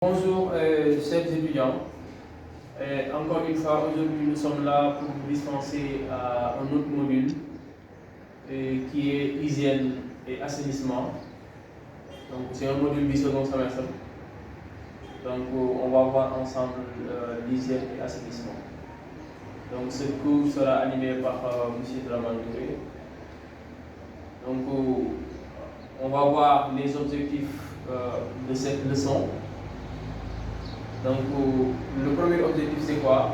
Bonjour, chers étudiants. Encore une fois, aujourd'hui, nous sommes là pour vous dispenser à un autre module qui est hygiène et assainissement. Donc, c'est un module du second semestre. Donc, on va voir ensemble l'hygiène et assainissement. Donc, ce cours sera animé par M. Draman Touré. Donc, on va voir les objectifs de cette leçon. Donc, le premier objectif, c'est quoi?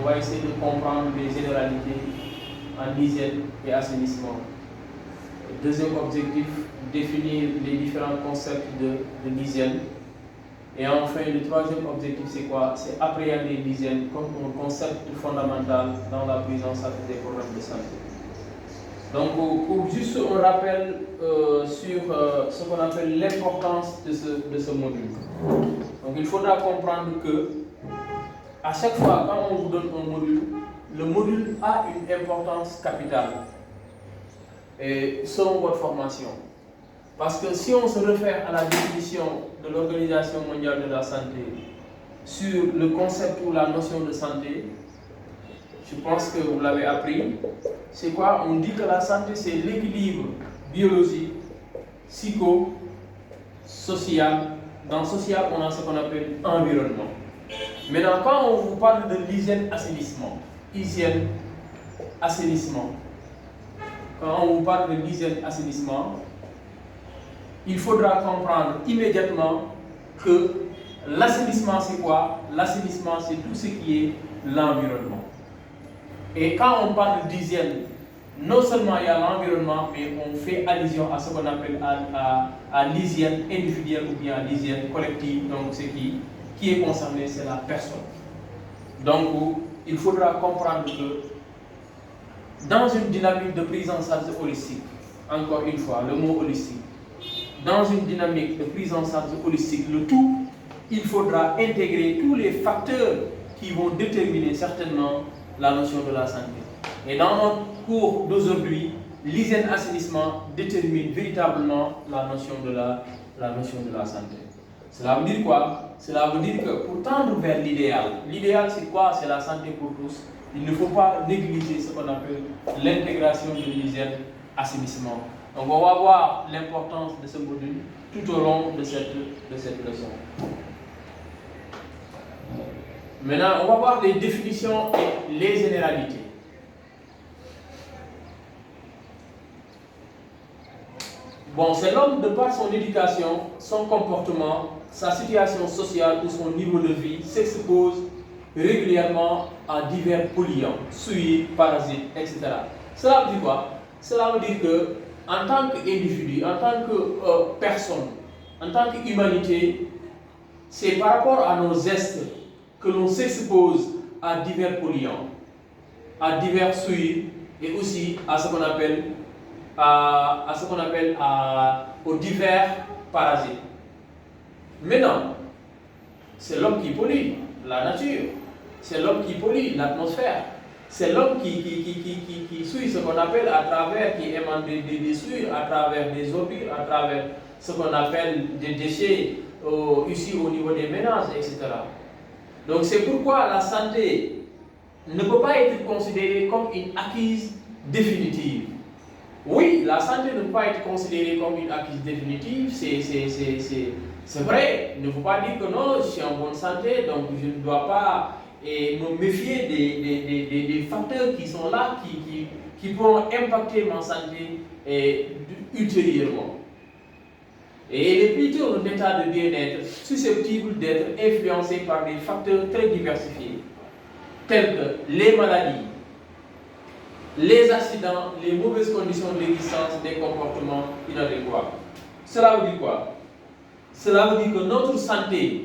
On va essayer de comprendre les généralités en hygiène et assainissement. Deuxième objectif, définir les différents concepts de l'hygiène. Et enfin, le troisième objectif, c'est quoi? C'est appréhender l'hygiène comme un concept fondamental dans la prise en charge des problèmes de santé. Donc, pour juste un rappel sur ce qu'on appelle l'importance de ce module. Donc, il faudra comprendre que à chaque fois, quand on vous donne un module, le module a une importance capitale et selon votre formation. Parce que si on se réfère à la définition de l'Organisation mondiale de la santé sur le concept ou la notion de santé, je pense que vous l'avez appris. C'est quoi? On dit que la santé, c'est l'équilibre biologique, psycho-social. Dans social, on a ce qu'on appelle environnement. Maintenant, quand on vous parle de l'hygiène-assainissement, quand on vous parle de l'hygiène-assainissement, il faudra comprendre immédiatement que l'assainissement, c'est quoi? L'assainissement, c'est tout ce qui est l'environnement. Et quand on parle d'hygiène, non seulement il y a l'environnement, mais on fait allusion à ce qu'on appelle à l'hygiène individuelle ou bien à l'hygiène collective. Donc, ce qui est concerné, c'est la personne. Donc, il faudra comprendre que dans une dynamique de prise en charge holistique, encore une fois, le mot holistique, dans une dynamique de prise en charge holistique, le tout, il faudra intégrer tous les facteurs qui vont déterminer certainement la notion de la santé. Et dans notre cours d'aujourd'hui, l'hygiène-assainissement détermine véritablement la notion de la santé. Cela veut dire quoi? Cela veut dire que pour tendre vers l'idéal, l'idéal c'est quoi? C'est la santé pour tous. Il ne faut pas négliger ce qu'on appelle l'intégration de l'hygiène-assainissement. Donc on va voir l'importance de ce module tout au long de cette leçon. Maintenant, on va voir les définitions et les généralités. Bon, c'est l'homme de par son éducation, son comportement, sa situation sociale ou son niveau de vie s'expose régulièrement à divers polluants, souillures, parasites, etc. Cela veut dire quoi? Cela veut dire que en tant qu'individu, en tant que personne, en tant qu'humanité, c'est par rapport à nos gestes que l'on s'expose à divers polluants, à divers souillures et aussi à ce qu'on appelle aux divers parasites. Maintenant, c'est l'homme qui pollue la nature, c'est l'homme qui pollue l'atmosphère, c'est l'homme qui souille ce qu'on appelle qui émane des souillures à travers des ordures, à travers ce qu'on appelle des déchets ici au niveau des ménages, etc. Donc c'est pourquoi la santé ne peut pas être considérée comme une acquise définitive. Oui, la santé ne peut pas être considérée comme une acquise définitive, c'est vrai. Il ne faut pas dire que non, je suis en bonne santé, donc je ne dois pas me méfier des facteurs qui sont là, qui pourront impacter ma santé ultérieurement. Et il est plutôt un état de bien-être susceptible d'être influencé par des facteurs très diversifiés, tels que les maladies, les accidents, les mauvaises conditions d'existence des comportements inadéquats. Cela veut dire quoi? Cela veut dire que notre santé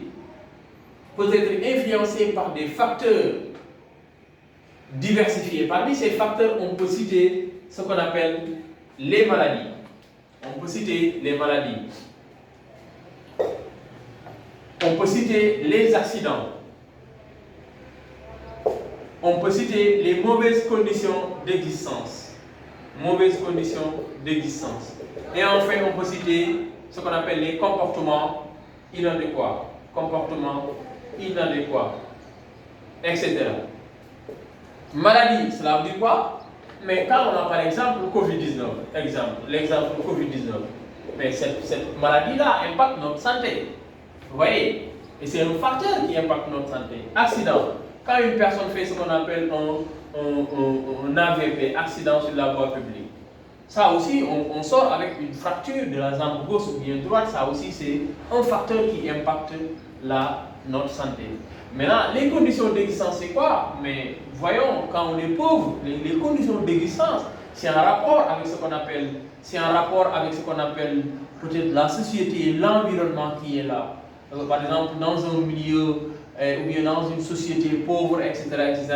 peut être influencée par des facteurs diversifiés. Parmi ces facteurs, on peut citer ce qu'on appelle les maladies. On peut citer les maladies. On peut citer les accidents. On peut citer les mauvaises conditions d'existence. Et enfin, on peut citer ce qu'on appelle les comportements inadéquats. comportement inadéquat, etc. Maladie, cela veut dire quoi? Mais quand on a par exemple le Covid-19, l'exemple Covid-19, mais cette maladie-là impacte notre santé. Vous voyez? Et c'est un facteur qui impacte notre santé. Accident. Quand une personne fait ce qu'on appelle un AVP, accident sur la voie publique, ça aussi, on sort avec une fracture de la jambe gauche ou bien droite, ça aussi c'est un facteur qui impacte notre santé. Maintenant, les conditions d'existence, c'est quoi? Mais voyons, quand on est pauvre, les conditions d'existence, c'est un rapport avec ce qu'on appelle, peut-être la société, l'environnement qui est là. Par exemple, dans un milieu ou bien dans une société pauvre, etc., etc.,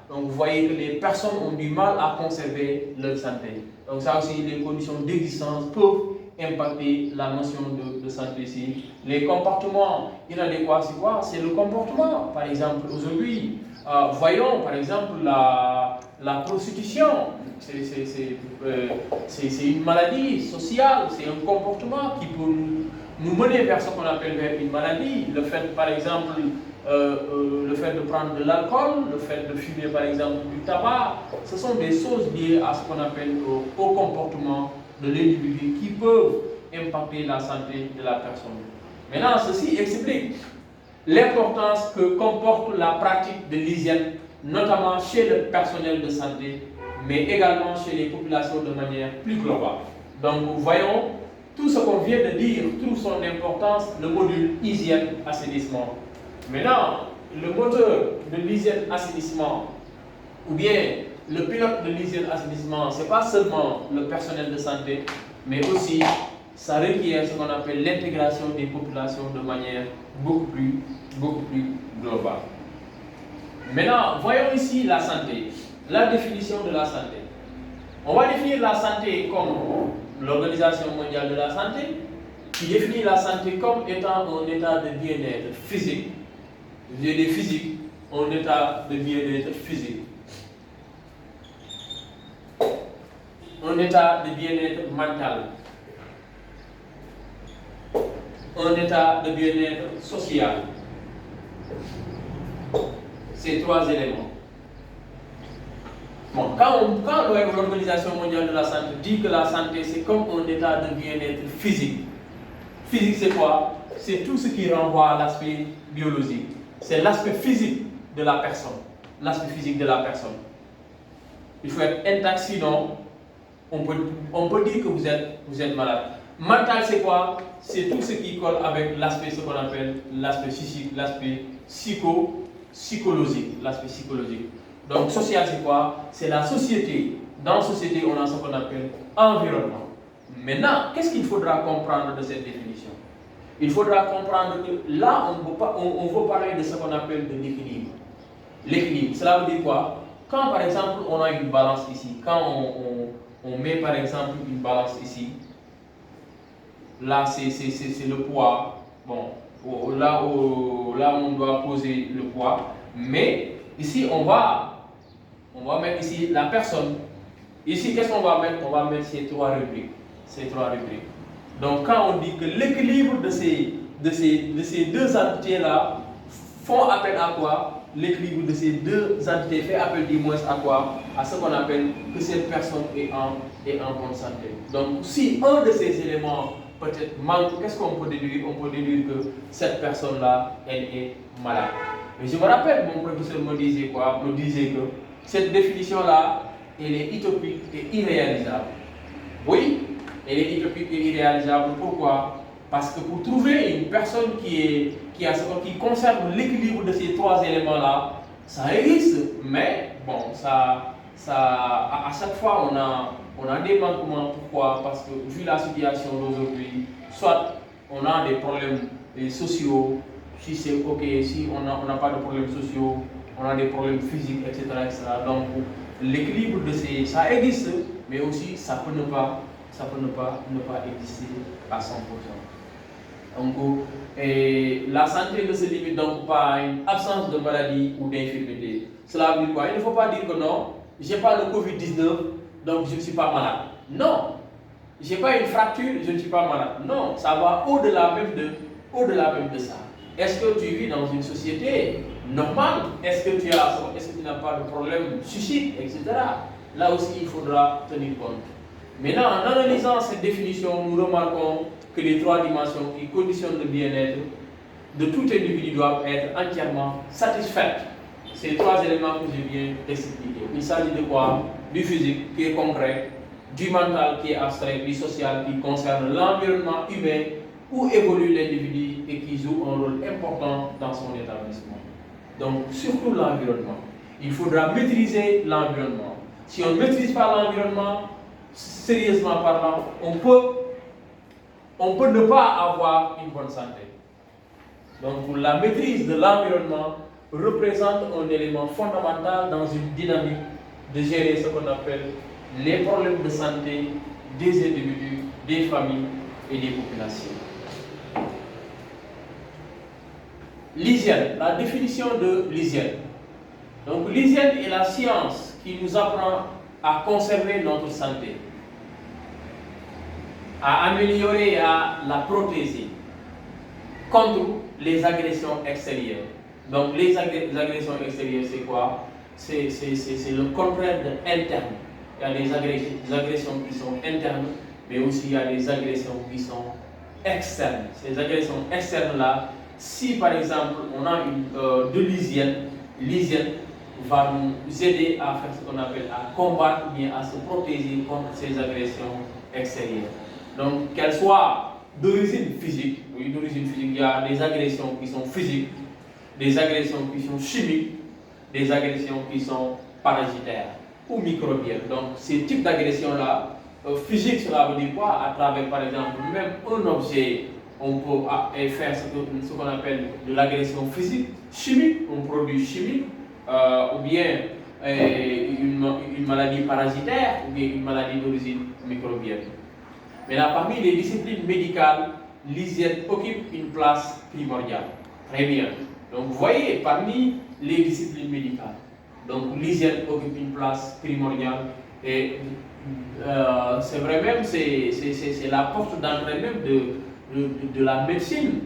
donc vous voyez que les personnes ont du mal à conserver leur santé. Donc ça aussi, les conditions d'existence peuvent impacter la notion de santé ici. Les comportements inadéquats, c'est quoi? C'est le comportement. Par exemple, aujourd'hui, voyons par exemple la prostitution. C'est une maladie sociale, c'est un comportement qui peut nous mener vers ce qu'on appelle vers une maladie. Le fait, par exemple, le fait de prendre de l'alcool, le fait de fumer par exemple du tabac, ce sont des choses liées à ce qu'on appelle au comportement de l'individu qui peuvent impacter la santé de la personne. Maintenant, ceci explique l'importance que comporte la pratique de l'hygiène, notamment chez le personnel de santé, mais également chez les populations de manière plus globale. Donc, voyons tout ce qu'on vient de dire, toute son importance, le module hygiène-assainissement. Maintenant, le moteur de l'hygiène-assainissement, ou bien le pilote de l'hygiène-assainissement, ce n'est pas seulement le personnel de santé, mais aussi ça requiert ce qu'on appelle l'intégration des populations de manière beaucoup plus globale. Maintenant, voyons ici la santé, la définition de la santé. On va définir la santé comme l'Organisation mondiale de la santé, qui définit la santé comme étant un état de bien-être physique. Je dis physique, un état de bien-être physique. Un état de bien-être mental. Un état de bien-être social. Ces trois éléments. Bon, quand l'Organisation mondiale de la santé dit que la santé c'est comme un état de bien-être physique, physique c'est quoi? C'est tout ce qui renvoie à l'aspect biologique. C'est l'aspect physique de la personne. L'aspect physique de la personne. Il faut être intact, sinon on peut dire que vous êtes malade. Mental c'est quoi? C'est tout ce qui colle avec l'aspect, ce qu'on appelle l'aspect psychique, l'aspect psychologique, l'aspect psychologique. Donc, social, c'est quoi? C'est la société. Dans la société, on a ce qu'on appelle environnement. Maintenant, qu'est-ce qu'il faudra comprendre de cette définition? Il faudra comprendre que là, on veut parler de ce qu'on appelle de l'équilibre. L'équilibre, cela veut dire quoi? Quand, par exemple, on a une balance ici, quand on met, par exemple, une balance ici, là, c'est le poids. Bon, là, on doit poser le poids. Mais, ici, on va mettre ici la personne. Ici, qu'est-ce qu'on va mettre? On va mettre ces trois rubriques. Donc, quand on dit que l'équilibre de ces deux entités-là font appel à quoi? L'équilibre de ces deux entités fait appel du moins à quoi? À ce qu'on appelle que cette personne est en bonne santé. Donc, si un de ces éléments peut-être manque, qu'est-ce qu'on peut déduire? On peut déduire que cette personne-là, elle est malade. Mais je me rappelle, mon professeur me disait quoi? Me disait que cette définition-là, elle est utopique et irréalisable. Oui, elle est utopique et irréalisable. Pourquoi? Parce que pour trouver une personne qui conserve l'équilibre de ces trois éléments-là, ça existe. Mais bon, à chaque fois, on a des manquements. Pourquoi? Parce que vu la situation d'aujourd'hui, soit on a des problèmes sociaux, si c'est ok, si on n'a pas de problèmes sociaux, on a des problèmes physiques, etc. Donc, l'équilibre de ça existe, mais aussi ça peut ne pas exister à 100%. Donc, la santé ne se limite donc pas à une absence de maladie ou d'infirmité. Cela veut dire quoi? Il ne faut pas dire que non, je n'ai pas le Covid-19, donc je ne suis pas malade. Non, je n'ai pas une fracture, je ne suis pas malade. Non, ça va au-delà même de ça. Est-ce que tu vis dans une société normale? Est-ce que tu n'as pas de problème suicide, etc. Là aussi, il faudra tenir compte. Maintenant, en analysant cette définition, nous remarquons que les trois dimensions qui conditionnent le bien-être de tout individu doivent être entièrement satisfaites. Ces trois éléments que je viens d'expliquer. Il s'agit de quoi? Du physique qui est concret, du mental qui est abstrait, du social qui concerne l'environnement humain où évolue l'individu et qui joue un rôle important dans son établissement. Donc, surtout l'environnement. Il faudra maîtriser l'environnement. Si on ne maîtrise pas l'environnement, sérieusement parlant, on peut ne pas avoir une bonne santé. Donc, la maîtrise de l'environnement représente un élément fondamental dans une dynamique de gérer ce qu'on appelle les problèmes de santé des individus, des familles et des populations. L'hygiène, la définition de l'hygiène. Donc l'hygiène est la science qui nous apprend à conserver notre santé, à améliorer et à la protéger contre les agressions extérieures. Donc les agressions extérieures, c'est quoi? C'est le contraire de interne. Il y a des agressions qui sont internes, mais aussi il y a des agressions qui sont externes. Ces agressions externes-là, si par exemple on a de l'hygiène, l'hygiène va nous aider à faire ce qu'on appelle à combattre ou bien à se protéger contre ces agressions extérieures. Donc qu'elles soient d'origine physique, oui, d'origine physique, il y a des agressions qui sont physiques, des agressions qui sont chimiques, des agressions qui sont parasitaires ou microbiennes. Donc ces types d'agressions-là, physiques, cela veut dire quoi? À travers par exemple même un objet, on peut faire ce qu'on appelle de l'agression physique, chimique, un produit chimique, ou bien une maladie parasitaire, ou bien une maladie d'origine microbienne. Maintenant, parmi les disciplines médicales, l'hygiène occupe une place primordiale. Très bien. Donc, vous voyez, parmi les disciplines médicales, donc l'hygiène occupe une place primordiale et c'est vrai même, c'est la porte d'entrée même de la médecine,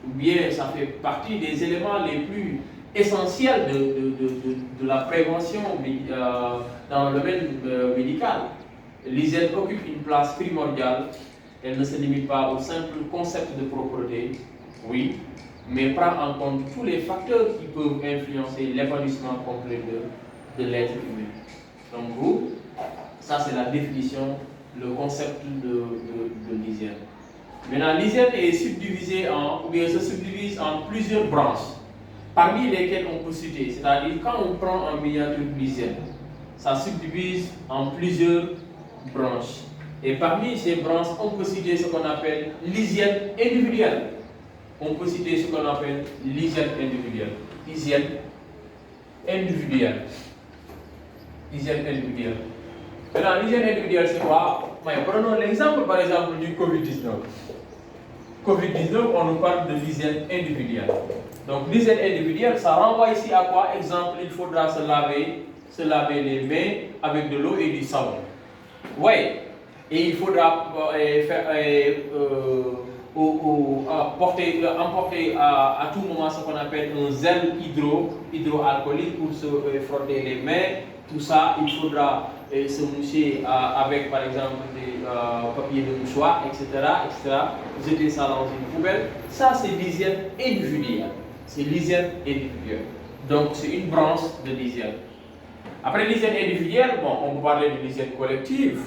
ou bien ça fait partie des éléments les plus essentiels de la prévention dans le domaine médical. L'hygiène occupe une place primordiale. Elle ne se limite pas au simple concept de propreté, oui, mais prend en compte tous les facteurs qui peuvent influencer l'épanouissement complet de l'être humain. Donc ça c'est la définition, le concept de l'hygiène. Maintenant, l'hygiène est subdivisée se subdivise en plusieurs branches, parmi lesquelles on peut citer, c'est-à-dire quand on prend en miniature l'hygiène, ça subdivise en plusieurs branches. Et parmi ces branches, on peut citer ce qu'on appelle l'hygiène individuelle. On peut citer ce qu'on appelle l'hygiène individuelle. Hygiène individuelle. Hygiène individuelle. Maintenant, l'hygiène individuelle, c'est quoi? Prenons l'exemple, par exemple, du Covid-19. Covid-19, on nous parle de l'hygiène individuelle. Donc, l'hygiène individuelle, ça renvoie ici à quoi? Exemple, il faudra se laver les mains avec de l'eau et du savon. Oui, et il faudra emporter à tout moment ce qu'on appelle un gel hydroalcoolique pour se frotter les mains. Tout ça, il faudra se moucher avec par exemple des papiers de mouchoir, etc., etc. Jeter ça dans une poubelle. Ça, c'est l'hygiène individuelle. C'est l'hygiène individuelle. Donc, c'est une branche de l'hygiène. Après l'hygiène individuelle, on peut parler de l'hygiène collective.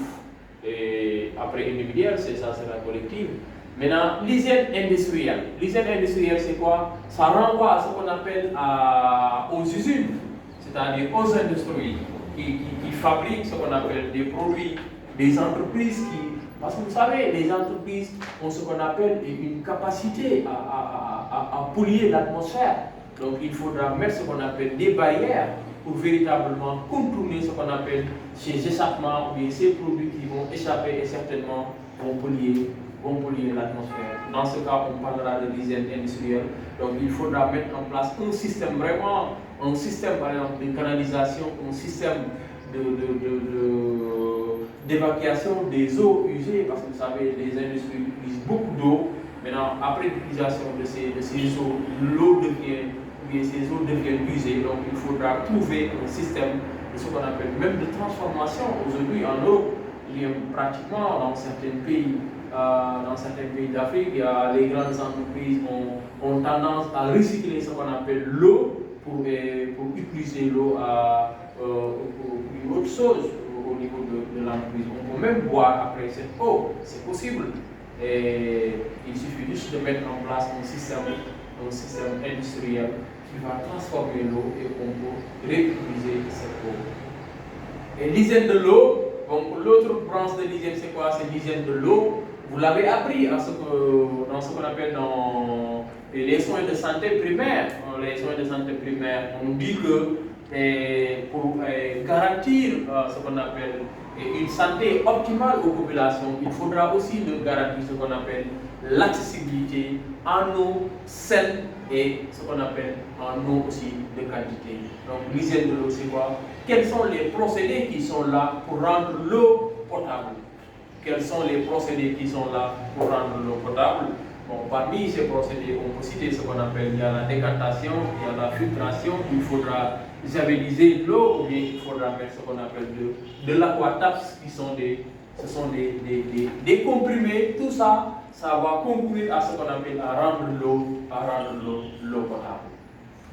Et après individuelle, c'est la collective. Maintenant, l'hygiène industrielle. L'hygiène industrielle, c'est quoi? Ça renvoie à ce qu'on appelle aux usines, c'est-à-dire aux industries qui fabriquent ce qu'on appelle des produits, des entreprises parce que vous savez, les entreprises ont ce qu'on appelle une capacité à polluer l'atmosphère. Donc, il faudra mettre ce qu'on appelle des barrières pour véritablement contourner ce qu'on appelle ces échappements ou bien ces produits qui vont échapper et certainement vont polluer l'atmosphère. Dans ce cas, on parlera de l'hygiène industrielle. Donc, il faudra mettre en place un système par exemple de canalisation, un système d'évacuation des eaux usées, parce que vous savez, les industries utilisent beaucoup d'eau. Maintenant, après l'utilisation de ces eaux, l'eau devient, ces eaux deviennent usées, donc il faudra trouver un système de ce qu'on appelle même de transformation. Aujourd'hui, en Europe, il y a pratiquement dans certains pays d'Afrique, les grandes entreprises ont tendance à recycler ce qu'on appelle l'eau pour utiliser l'eau pour une autre chose au niveau de l'entreprise. On peut même boire après cette eau, c'est possible. Et il suffit juste de mettre en place un système industriel qui va transformer l'eau et on peut réutiliser cette eau. Et l'hygiène de l'eau, donc l'autre branche de l'hygiène, c'est quoi? C'est l'hygiène de l'eau. Vous l'avez appris dans ce qu'on appelle dans les soins de santé primaire. Les soins de santé primaire, on nous dit que pour garantir ce qu'on appelle une santé optimale aux populations, il faudra aussi garantir ce qu'on appelle l'accessibilité en eau saine et ce qu'on appelle en eau aussi de qualité. Donc l'hygiène de l'eau, c'est quoi? Quels sont les procédés qui sont là pour rendre l'eau potable? Quels sont les procédés qui sont là pour rendre l'eau potable? Bon, parmi ces procédés, on peut citer ce qu'on appelle, il y a la décantation, il y a la filtration, il faudra javelliser l'eau ou bien il faudra mettre ce qu'on appelle de l'aquataps, ce sont des comprimés. Tout ça, ça va concourir à ce qu'on appelle à rendre l'eau potable.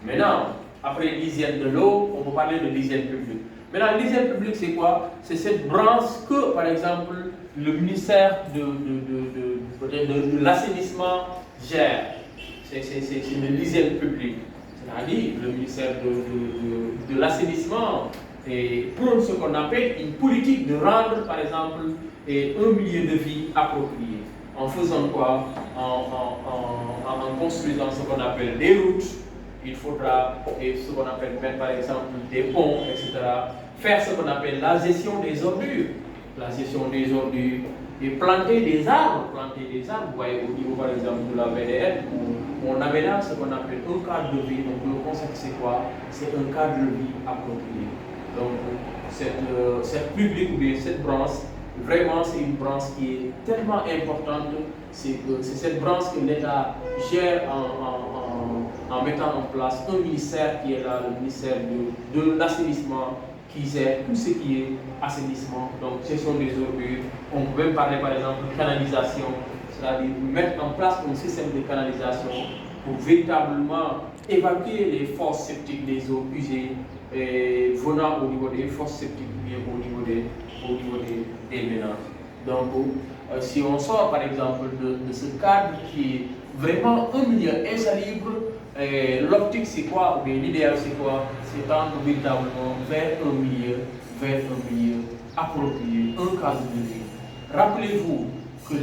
Maintenant, après l'hygiène de l'eau, on peut parler de l'hygiène publique. Maintenant, l'hygiène publique, c'est quoi? C'est cette branche que, par exemple, le ministère de l'assainissement gère. C'est de l'hygiène publique. C'est-à-dire, le ministère de l'assainissement prône ce qu'on appelle une politique de rendre, par exemple, un milieu de vie approprié. En faisant quoi? En construisant ce qu'on appelle des routes. Il faudra, ce qu'on appelle même par exemple des ponts, etc. Faire ce qu'on appelle la gestion des ordures. La gestion des ordures et planter des arbres. Vous voyez, au niveau par exemple de la VDN, on aménage ce qu'on appelle un cadre de vie. Donc le concept c'est quoi? C'est un cadre de vie approprié. Donc cette publique ou bien cette branche, vraiment c'est une branche qui est tellement importante. C'est cette branche que l'État gère en mettant en place un ministère qui est là, le ministère de l'assainissement, qui gère tout ce qui est assainissement, donc gestion des ordures. On peut même parler par exemple de canalisation, c'est-à-dire mettre en place un système de canalisation pour véritablement évacuer les fosses septiques des eaux usées venant au niveau des fosses septiques ou bien au niveau des ménages. Donc si on sort par exemple de ce cadre qui est vraiment un milieu insalubre, l'optique c'est quoi, ou bien l'idéal c'est quoi? C'est tendre véritablement vers un milieu approprié, un cadre de vie. Rappelez-vous que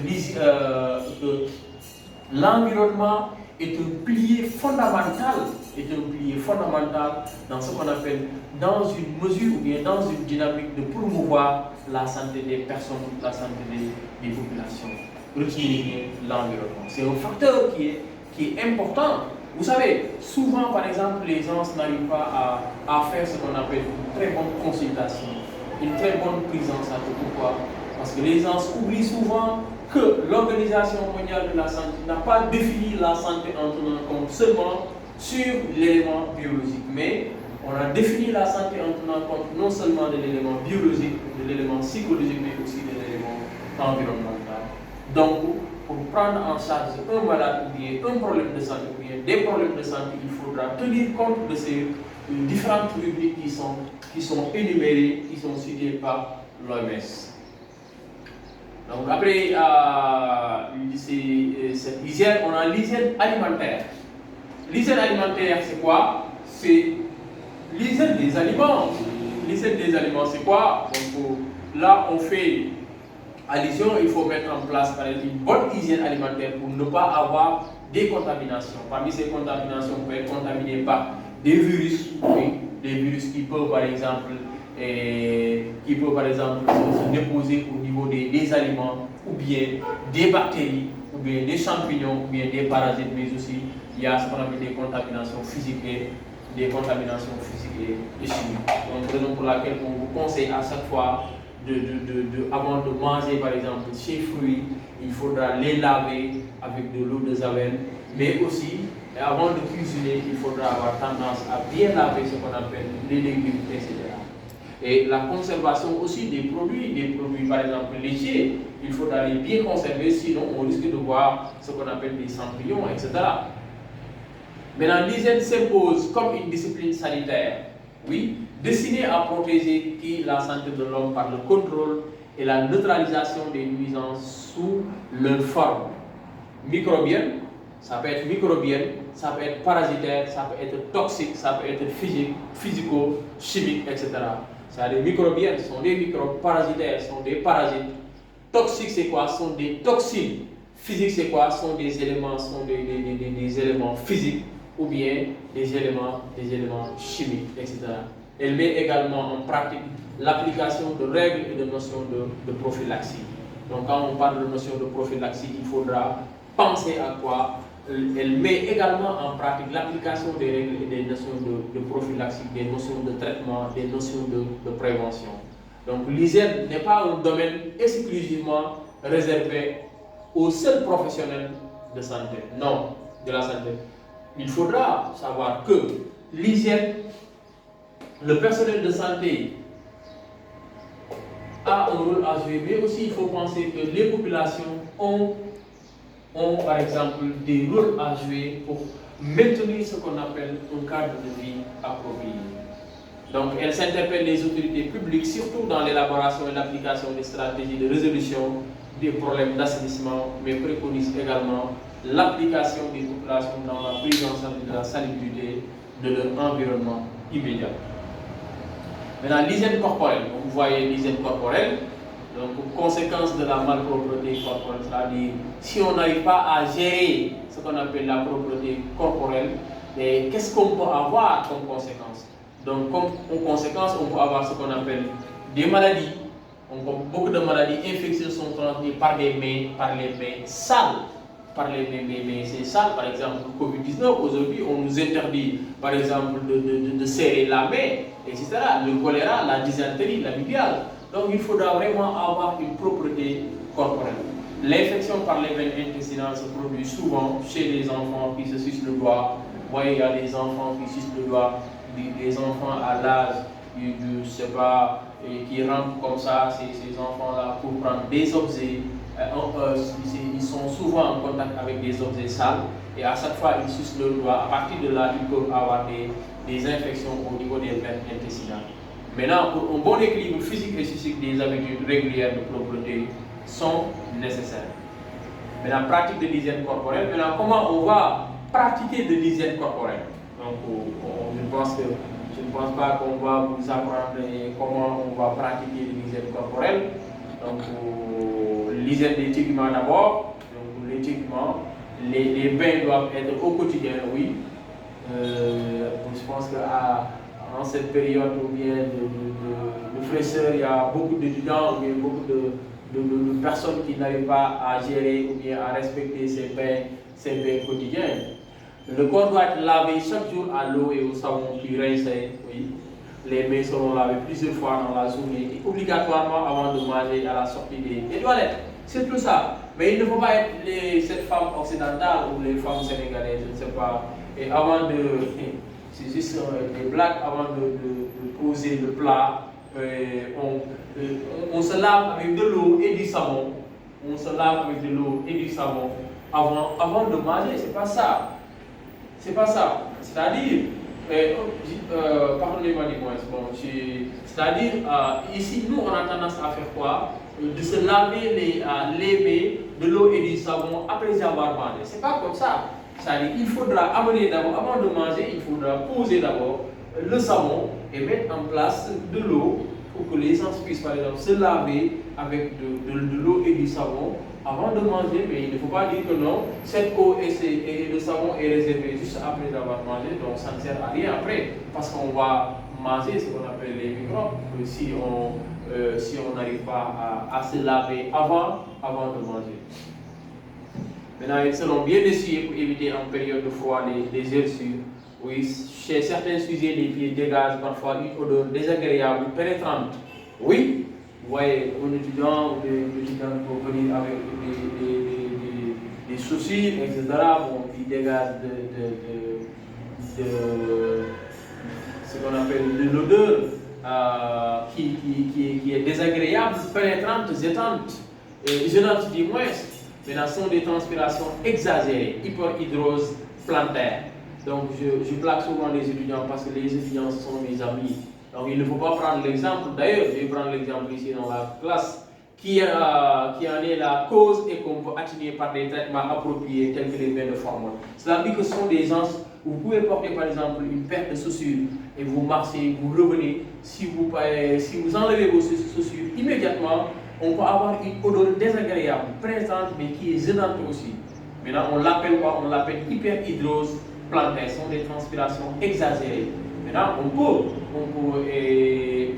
l'environnement est un pilier fondamental dans ce qu'on appelle, dans une mesure ou bien dans une dynamique de promouvoir la santé des personnes, la santé des populations. Retenez bien l'environnement. C'est un facteur qui est important. Vous savez, souvent par exemple, les gens n'arrivent pas à faire ce qu'on appelle une très bonne consultation, une très bonne prise en charge. Pourquoi? Parce que les gens oublient souvent que l'Organisation mondiale de la santé n'a pas défini la santé en tenant compte seulement sur l'élément biologique, mais on a défini la santé en tenant compte non seulement de l'élément biologique, de l'élément psychologique, mais aussi de l'élément environnemental. Donc, pour prendre en charge un malade ou bien un problème de santé ou bien des problèmes de santé, il faudra tenir compte de ces différentes rubriques qui sont énumérées, qui sont citées par l'OMS. Donc après cette hygiène, on a l'hygiène alimentaire. L'hygiène alimentaire, c'est quoi? C'est l'hygiène des aliments. L'hygiène des aliments, c'est quoi? Donc, là, on fait allusion, il faut mettre en place par exemple, une bonne hygiène alimentaire pour ne pas avoir des contaminations. Parmi ces contaminations, on peut être contaminé par des virus, oui, des virus qui peuvent par exemple se déposer au niveau des aliments, ou bien des bactéries, ou bien des champignons, ou bien des parasites, mais aussi il y a ce qu'on appelle des contaminations physiques et chimiques. Donc, raison pour laquelle on vous conseille à chaque fois avant de manger par exemple ces fruits, il faudra les laver avec de l'eau de javel, mais aussi, avant de cuisiner, il faudra avoir tendance à bien laver ce qu'on appelle les légumes, etc. Et la conservation aussi des produits par exemple laitiers, il faudra les bien conserver, sinon on risque de voir ce qu'on appelle des champignons, etc. Maintenant, l'hygiène s'impose comme une discipline sanitaire, oui, destinée à protéger la santé de l'homme par le contrôle et la neutralisation des nuisances sous leur forme microbienne, ça peut être microbienne, ça peut être parasitaire, ça peut être toxique, ça peut être physique, physico-chimique, etc. C'est-à-dire microbiennes sont des microbes, parasitaires sont des parasites, toxiques c'est quoi? Sont des toxines, physiques c'est quoi? Sont des éléments physiques ou bien des éléments chimiques, etc. Elle met également en pratique l'application de règles et de notions de prophylaxie. Donc quand on parle de notion de prophylaxie, il faudra penser à quoi? Elle met également en pratique l'application des règles et des notions de prophylaxie, des notions de traitement, des notions de prévention. Donc l'hygiène n'est pas un domaine exclusivement réservé aux seuls professionnels de santé, non, de la santé. Il faudra savoir que l'hygiène, le personnel de santé a un rôle à jouer, mais aussi il faut penser que les populations ont par exemple des rôles à jouer pour maintenir ce qu'on appelle un cadre de vie approprié. Donc elles s'interpellent les autorités publiques, surtout dans l'élaboration et l'application des stratégies de résolution des problèmes d'assainissement, mais préconisent également l'application des populations dans la prise en charge de la salubrité de leur environnement immédiat. Maintenant, l'hygiène corporelle, vous voyez l'hygiène corporelle, donc conséquence de la malpropreté corporelle, c'est-à-dire si on n'arrive pas à gérer ce qu'on appelle la propreté corporelle, qu'est-ce qu'on peut avoir comme conséquence? Donc comme conséquence, on peut avoir ce qu'on appelle des maladies. Beaucoup de maladies infectieuses sont transmises par les mains sales. Par les mains c'est sale, par exemple le Covid-19, aujourd'hui on nous interdit par exemple de serrer la main, etc. Le choléra, la dysenterie, la bibiale. Donc il faudra vraiment avoir une propreté corporelle. L'infection par les veines intestinales se produit souvent chez les enfants qui se sucent le doigt. Vous voyez, il y a des enfants qui sucent le doigt, des enfants à l'âge, je ne sais pas, qui rampent comme ça, ces enfants-là, pour prendre des objets. Ils sont souvent en contact avec des objets sales et à chaque fois ils sucent le doigt. À partir de là, ils peuvent avoir des infections au niveau des veines intestinales. Maintenant, pour un bon équilibre physique et psychique, des habitudes régulières de propreté sont nécessaires. Maintenant, pratique de l'hygiène corporelle. Maintenant, comment on va pratiquer de l'hygiène corporelle? Donc, je ne pense pas qu'on va vous apprendre comment on va pratiquer l'hygiène corporelle. Donc, l'hygiène des équipements d'abord. Donc, l'équipement, les bains doivent être au quotidien, oui. Je pense qu'en cette période ou bien de fraîcheur, il y a beaucoup d'étudiants ou bien beaucoup de personnes qui n'arrivent pas à gérer ou bien à respecter ces bains quotidiens. Le corps doit être lavé chaque jour à l'eau et au savon puis rincé, oui. Les mains seront lavées plusieurs fois dans la journée et obligatoirement avant de manger à la sortie des toilettes. C'est tout ça. Mais il ne faut pas être cette femme occidentale ou les femmes sénégalaises, je ne sais pas. Et avant c'est juste des blagues, avant de poser le plat, on se lave avec de l'eau et du savon. On se lave avec de l'eau et du savon avant de manger. C'est pas ça. C'est pas ça. C'est-à-dire, pardonnez-moi du moins, c'est-à-dire, ici, nous, on a tendance à faire quoi? De se laver les mains de l'eau et du savon après avoir mangé. C'est pas comme ça. C'est-à-dire, il faudra amener d'abord, avant de manger, il faudra poser d'abord le savon et mettre en place de l'eau pour que les gens puissent, par exemple, se laver avec de l'eau et du savon avant de manger, mais il ne faut pas dire que non, cette eau et le savon est réservé juste après avoir mangé, donc ça ne sert à rien après, parce qu'on va manger ce qu'on appelle les microbes, si on n'arrive pas à se laver avant de manger. Maintenant, ils seront bien essuyés pour éviter en période de froid les gerçures. Oui, chez certains sujets, les pieds dégagent parfois une odeur désagréable, pénétrante. Oui, vous voyez, un étudiant ou une étudiante peut venir avec des chaussures, etc., bon, qui dégagent de ce qu'on appelle de l'odeur qui est désagréable, pénétrante, gênante du moins. Maintenant, ce sont des transpirations exagérées, hyperhidrose plantaire. Donc, je plaque souvent les étudiants parce que les étudiants sont mes amis. Donc, il ne faut pas prendre l'exemple. D'ailleurs, je vais prendre l'exemple ici dans la classe qui en est la cause et qu'on peut atténuer par des traitements appropriés tels que les bains de formol. Cela dit que ce sont des gens où vous pouvez porter par exemple une paire de chaussures et vous marchez, vous revenez. Si vous enlevez vos chaussures immédiatement, on peut avoir une odeur désagréable, présente, mais qui est gênante aussi. Maintenant, on l'appelle quoi? On l'appelle hyperhidrose plantaire. Ce sont des transpirations exagérées. Maintenant, on peut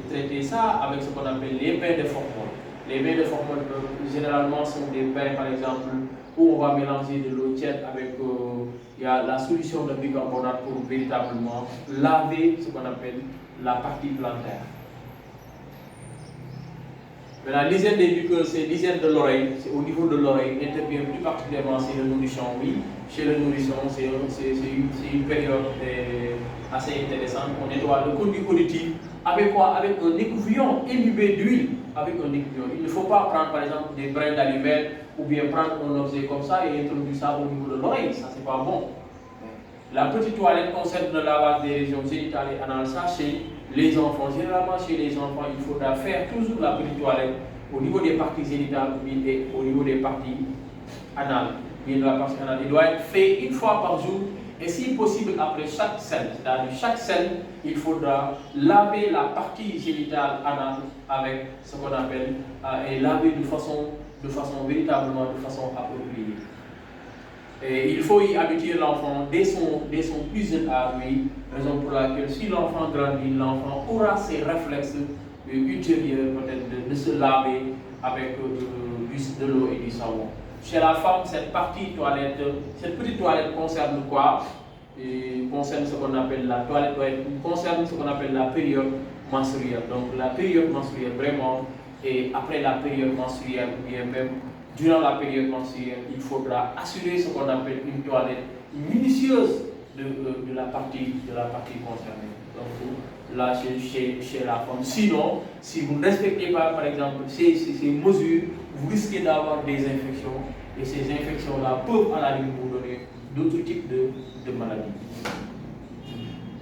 traiter ça avec ce qu'on appelle les bains de formol. Les bains de formol, généralement, sont des bains, par exemple, où on va mélanger de l'eau tiède avec la solution de bicarbonate pour véritablement laver ce qu'on appelle la partie plantaire. Maintenant, l'hygiène des muqueuses, c'est l'hygiène de l'oreille, c'est au niveau de l'oreille, intervient plus particulièrement chez le nourrisson, oui. Chez le nourrisson, c'est une période assez intéressante. On nettoie le conduit auditif avec quoi? Avec un écouvillon imbibé d'huile. Avec un écouvillon. Il ne faut pas prendre par exemple des brins d'allumettes ou bien prendre un objet comme ça et introduire ça au niveau de l'oreille. Ça, c'est pas bon. La petite toilette concerne le lavage des régions génitales et anales. Ça, chez les enfants, généralement chez les enfants, il faudra faire toujours la petite toilette au niveau des parties génitales et au niveau des parties anales. Bien de la partie anale. Il doit être fait une fois par jour et si possible après chaque scène. C'est-à-dire chaque scène, il faudra laver la partie génitale anale avec ce qu'on appelle et laver de façon véritablement de façon appropriée. Et il faut y habituer l'enfant dès son plus jeune âge, raison pour laquelle si l'enfant grandit, l'enfant aura ses réflexes ultérieurs peut-être de se laver avec de l'eau et du savon. Chez la femme, cette petite toilette concerne quoi? Concerne ce qu'on appelle la toilette, concerne ce qu'on appelle la période menstruelle. Donc la période menstruelle vraiment, et après la période menstruelle, ou bien même durant la période menstruelle, il faudra assurer ce qu'on appelle une toilette minutieuse de la partie concernée. Donc là, chez la femme. Sinon, si vous ne respectez pas, par exemple, ces mesures, vous risquez d'avoir des infections. Et ces infections-là peuvent à la limite vous donner d'autres types de maladies.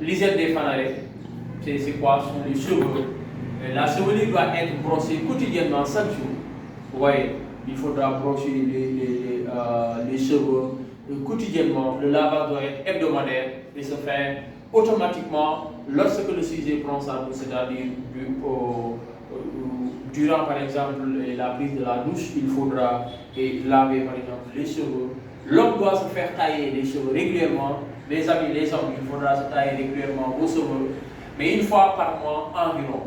L'hygiène des fanarets, c'est quoi? Ce sont les cheveux. Et la chevelure doit être brossée quotidiennement, chaque jour. Vous voyez, il faudra brosser les cheveux quotidiennement. Le lavage doit être hebdomadaire et se faire automatiquement lorsque le sujet prend sa douche, c'est-à-dire durant par exemple la prise de la douche, il faudra laver par exemple les cheveux. L'homme doit se faire tailler les cheveux régulièrement. Les amis, les hommes, il faudra se tailler régulièrement vos cheveux, mais une fois par mois environ.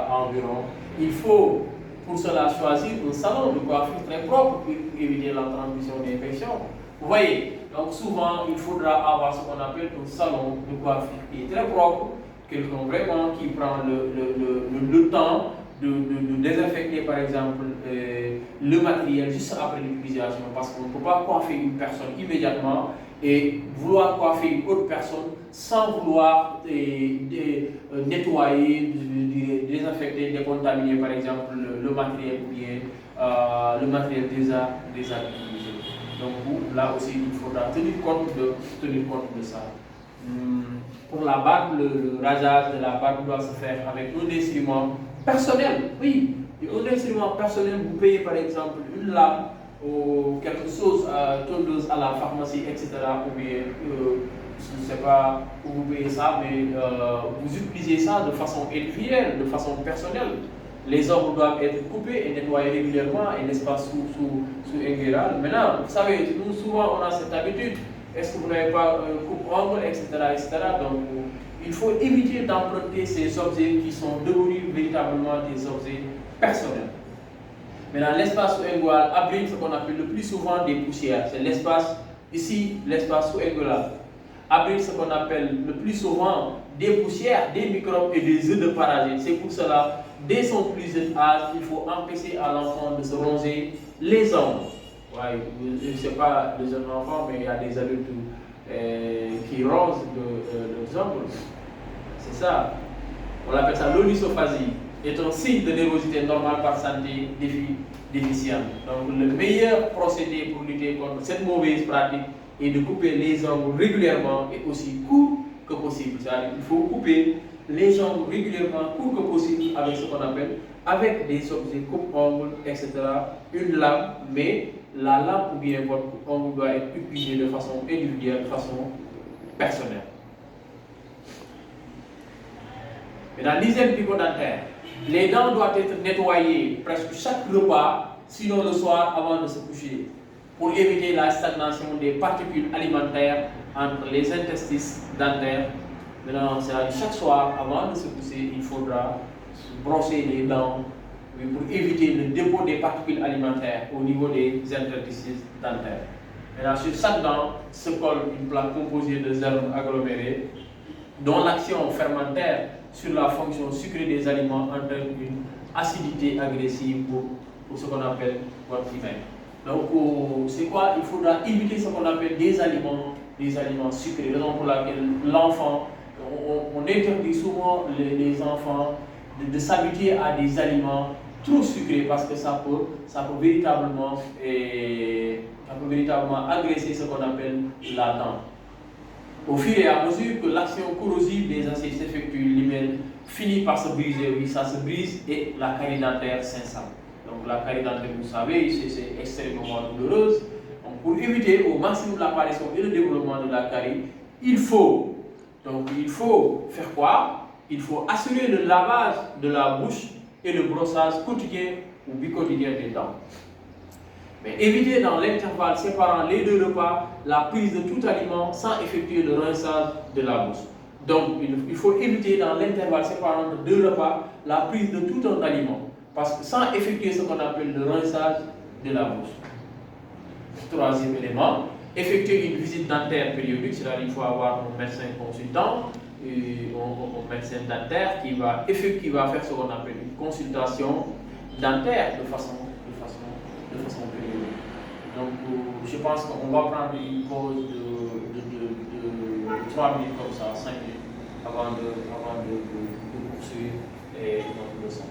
Environ. Il faut pour cela choisir un salon de coiffure très propre pour éviter la transmission d'infections. Vous voyez, donc souvent il faudra avoir ce qu'on appelle un salon de coiffure qui est très propre, quelqu'un vraiment qui prend le temps de désinfecter par exemple le matériel juste après l'utilisation, parce qu'on ne peut pas coiffer une personne immédiatement et vouloir coiffer une autre personne sans vouloir nettoyer, désinfecter, décontaminer par exemple le matériel ou bien le matériel déjà utilisé. Donc là aussi il faudra tenir compte de ça. Pour la barbe, le rasage de la barbe doit se faire avec un instrument personnel. Oui, un instrument personnel, vous payez par exemple une lame ou quelque chose tondeuse à la pharmacie, etc. Ou bien, je ne sais pas où vous payez ça, mais vous utilisez ça de façon individuelle, de façon personnelle. Les ongles doivent être coupés et nettoyés régulièrement, et n'est-ce pas sous ingéral. Maintenant, vous savez, nous souvent on a cette habitude. Est-ce que vous n'avez pas coupe-ongles, etc., etc. Donc, il faut éviter d'emprunter ces objets qui sont devenus véritablement des objets personnels. Maintenant, l'espace sous-inguinal abrite ce qu'on appelle le plus souvent des poussières. C'est l'espace, ici, l'espace sous-inguinal abrite ce qu'on appelle le plus souvent des poussières, des microbes et des œufs de parasites. C'est pour cela, dès son plus jeune âge, il faut empêcher à l'enfant de se ronger les ongles. je ne sais pas les jeunes enfants, mais il y a des adultes qui rosent leurs ongles. C'est ça. On appelle ça l'onisophasie. Est un signe de nérvosité normale par santé déficiente. Donc le meilleur procédé pour lutter contre cette mauvaise pratique est de couper les ongles régulièrement et aussi court que possible. C'est-à-dire qu'il faut couper les ongles régulièrement, court que possible, avec ce qu'on appelle, avec des objets coupe-ongles, etc. Une lame, mais la lame ou bien votre coupe-ongle doit être utilisée de façon individuelle, de façon personnelle. Mais dans l'hygiène bucco-dentaire, les dents doivent être nettoyées presque chaque repas, sinon le soir avant de se coucher, pour éviter la stagnation des particules alimentaires entre les interstices dentaires. Maintenant, chaque soir avant de se coucher, il faudra brosser les dents pour éviter le dépôt des particules alimentaires au niveau des interstices dentaires. Maintenant, sur chaque dent se colle une plaque composée de germes agglomérés dont l'action fermentaire sur la fonction sucrée des aliments entraîne une acidité agressive pour ce qu'on appelle votre humain. Donc, c'est quoi? Il faudra éviter ce qu'on appelle des aliments sucrés. Raison pour laquelle l'enfant, on interdit souvent les enfants de s'habituer à des aliments trop sucrés parce que ça peut véritablement agresser ce qu'on appelle la dent. Au fur et à mesure que l'action corrosive des acides s'effectue, l'hymen finit par se briser, oui, ça se brise et la carie dentaire s'installe. Donc la carie dentaire, vous savez, c'est extrêmement douloureuse. Donc pour éviter au maximum l'apparition et le développement de la carie, il faut faire quoi? Il faut assurer le lavage de la bouche et le brossage quotidien ou bicotidien des dents. Mais éviter dans l'intervalle séparant les deux repas la prise de tout aliment sans effectuer le rinçage de la bouche. Donc il faut éviter dans l'intervalle séparant les deux repas la prise de tout un aliment, parce que sans effectuer ce qu'on appelle le rinçage de la bouche. Troisième élément, effectuer une visite dentaire périodique, c'est-à-dire qu'il faut avoir un médecin consultant, un médecin dentaire qui va faire ce qu'on appelle une consultation dentaire de façon périodique. Donc je pense qu'on va prendre une pause de 3 minutes comme ça, 5 minutes, avant de poursuivre notre leçon.